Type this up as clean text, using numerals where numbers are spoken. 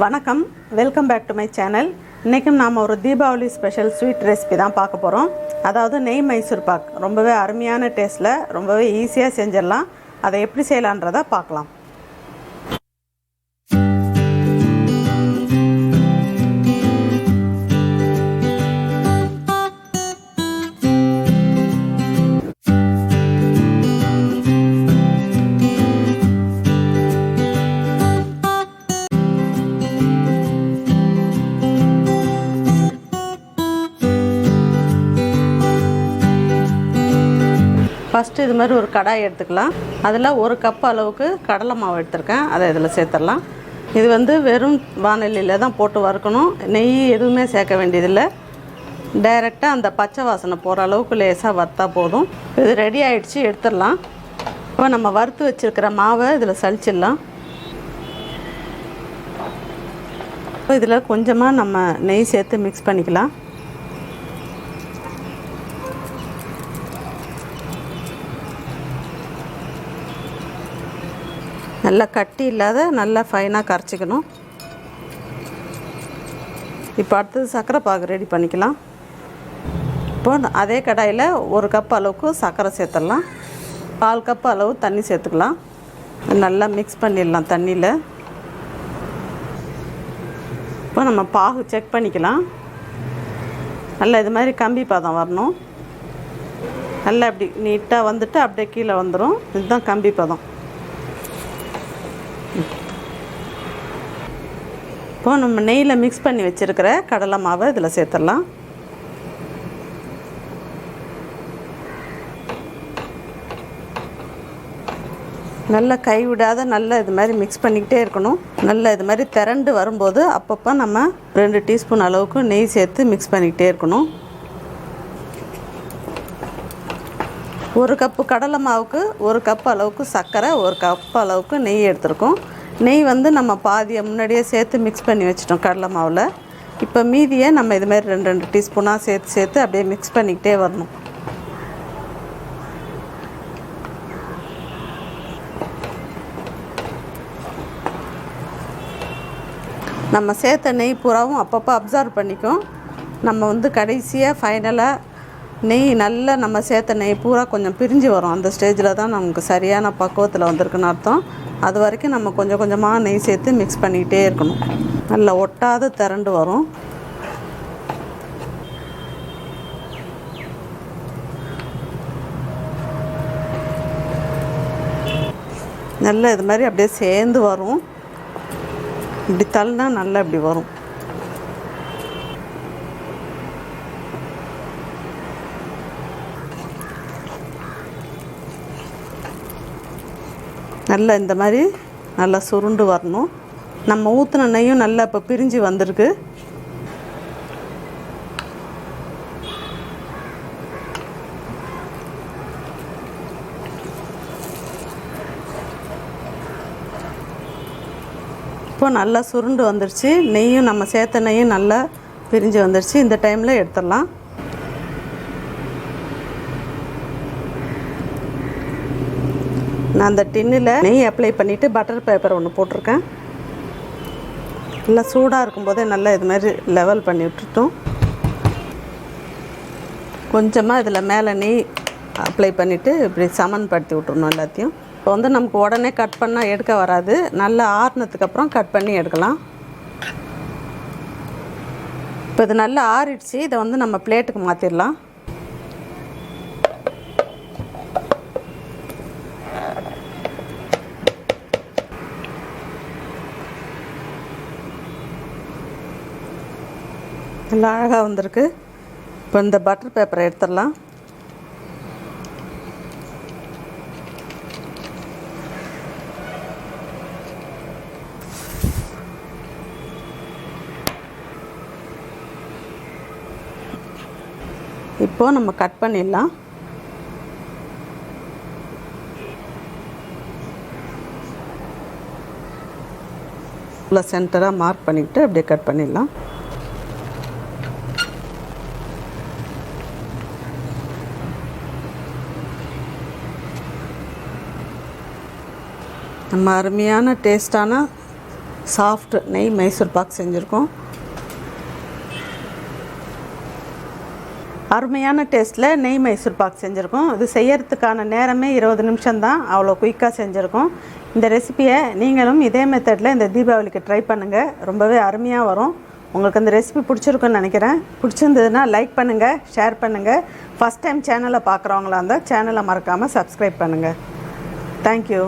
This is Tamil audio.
வணக்கம், welcome back to my channel. இன்றைக்கும் நாம் ஒரு தீபாவளி ஸ்பெஷல் ஸ்வீட் ரெசிபி தான் பார்க்க போகிறோம். அதாவது நெய் மைசூர் பாக். ரொம்பவே அருமையான டேஸ்ட்டில் ரொம்பவே ஈஸியாக செஞ்சிடலாம். அதை எப்படி செய்யலான்றதை பார்க்கலாம். ஃபஸ்ட்டு இது மாதிரி ஒரு கடாய் எடுத்துக்கலாம். அதில் ஒரு கப் அளவுக்கு கடலை மாவு எடுத்துருக்கேன். அதை இதில் சேர்த்துடலாம். இது வெறும் வானலியில் தான் போட்டு வறுக்கணும். நெய் எதுவுமே சேர்க்க வேண்டியதில்லை. டைரெக்டாக அந்த பச்சை வாசனை போகிற அளவுக்கு லேசாக வறுத்தா போதும். இது ரெடி ஆகிடுச்சு, எடுத்துடலாம். இப்போ நம்ம வறுத்து வச்சுருக்கிற மாவை இதில் சலிச்சிடலாம். இப்போ இதில் கொஞ்சமாக நம்ம நெய் சேர்த்து மிக்ஸ் பண்ணிக்கலாம். நல்லா கட்டி இல்லாத நல்லா ஃபைனாக கரைச்சிக்கணும். இப்போ அடுத்தது சர்க்கரை பாகு ரெடி பண்ணிக்கலாம். இப்போ அதே கடாயில் ஒரு கப் அளவுக்கு சர்க்கரை சேர்த்துடலாம். 1/4 கப் அளவு தண்ணி சேர்த்துக்கலாம். நல்லா மிக்ஸ் பண்ணிடலாம் தண்ணியில். இப்போ நம்ம பாகு செக் பண்ணிக்கலாம். நல்லா இது மாதிரி கம்பி பாதம் வரணும். நல்லா இப்படி நீட்டாக வந்துட்டு அப்படியே கீழே வந்துடும். இதுதான் கம்பி பாதம். இப்போ நம்ம நெய்யில் மிக்ஸ் பண்ணி வச்சுருக்கிற கடலை மாவை இதில் சேர்த்துடலாம். நல்லா கைவிடாத நல்லா இது மாதிரி மிக்ஸ் பண்ணிக்கிட்டே இருக்கணும். நல்லா இது மாதிரி திரண்டு வரும்போது அப்பப்போ நம்ம 2 டீஸ்பூன் அளவுக்கு நெய் சேர்த்து மிக்ஸ் பண்ணிக்கிட்டே இருக்கணும். 1 கப்பு கடலை மாவுக்கு 1 கப் அளவுக்கு சர்க்கரை, 1 கப் அளவுக்கு நெய் எடுத்துருக்கோம். நெய் நம்ம பாதியை முன்னாடியே சேர்த்து மிக்ஸ் பண்ணி வச்சிட்டோம் கடலை மாவில். இப்போ மீதியை நம்ம இது மாதிரி 2 டீஸ்பூனாக சேர்த்து அப்படியே மிக்ஸ் பண்ணிக்கிட்டே வரணும். நம்ம சேர்த்த நெய் பூராவும் அப்பப்போ அப்சர்வ் பண்ணிக்கும். நம்ம கடைசியாக ஃபைனலாக நெய் நல்லா நம்ம சேர்த்த நெய் பூரா கொஞ்சம் பிரிஞ்சு வரும். அந்த ஸ்டேஜில் தான் நமக்கு சரியான பக்குவத்தில் வந்திருக்குன்னு அர்த்தம். அது வரைக்கும் நம்ம கொஞ்சம் கொஞ்சமாக நெய் சேர்த்து மிக்ஸ் பண்ணிக்கிட்டே இருக்கணும். நல்லா ஒட்டாத திரண்டு வரும். நல்லா இது மாதிரி அப்படியே சேர்ந்து வரும். இப்படி தள்ளினா நல்லா இப்படி வரும். நல்லா இந்த மாதிரி நல்லா சுருண்டு வரணும். நம்ம ஊற்றின நெய்யும் நல்லா இப்போ பிரிஞ்சு வந்திருக்கு. இப்போ நல்லா சுருண்டு வந்துருச்சு. நெய்யும் நம்ம சேர்த்த நெய்யும் நல்லா பிரிஞ்சு வந்துருச்சு. இந்த டைமில் எடுத்துடலாம். நான் அந்த டின்னில் நெய் அப்ளை பண்ணிவிட்டு பட்டர் பேப்பர் ஒன்று போட்டிருக்கேன். நல்லா சூடாக இருக்கும்போதே நல்லா இது மாதிரி லெவல் பண்ணி விட்டுட்டோம். கொஞ்சமாக இதில் மேலே நெய் அப்ளை பண்ணிவிட்டு இப்படி சமன்படுத்தி விட்டுருணும் எல்லாத்தையும். இப்போ நமக்கு உடனே கட் பண்ணால் எடுக்க வராது. நல்லா ஆறுனதுக்கப்புறம் கட் பண்ணி எடுக்கலாம். இப்போ இது நல்லா ஆறிடுச்சு. இதை நம்ம பிளேட்டுக்கு மாற்றிடலாம். நல்லா அழகாக வந்திருக்கு. இப்போ இந்த பட்டர் பேப்பரை எடுத்துடலாம். இப்போ நம்ம கட் பண்ணிடலாம். ஃபுல்லாக சென்டராக மார்க் பண்ணிக்கிட்டு அப்படியே கட் பண்ணிடலாம். நம்ம அருமையான டேஸ்டான சாஃப்ட் நெய் மைசூர் பாக் செஞ்சுருக்கோம். அருமையான டேஸ்ட்டில் நெய் மைசூர் பாக் செஞ்சுருக்கோம். இது செய்யறதுக்கான நேரமே 20 நிமிஷம் தான், அவ்வளோ குயிக்காக செஞ்சுருக்கோம். இந்த ரெசிபியை நீங்களும் இதே மெத்தடில் இந்த தீபாவளிக்கு ட்ரை பண்ணுங்கள். ரொம்பவே அருமையாக வரும். உங்களுக்கு அந்த ரெசிபி பிடிச்சிருக்குன்னு நினைக்கிறேன். பிடிச்சிருந்ததுன்னா லைக் பண்ணுங்கள், ஷேர் பண்ணுங்கள். ஃபஸ்ட் டைம் சேனலை பார்க்குறவங்களா இருந்தால் சேனலை மறக்காமல் சப்ஸ்கிரைப் பண்ணுங்கள். தேங்க்யூ.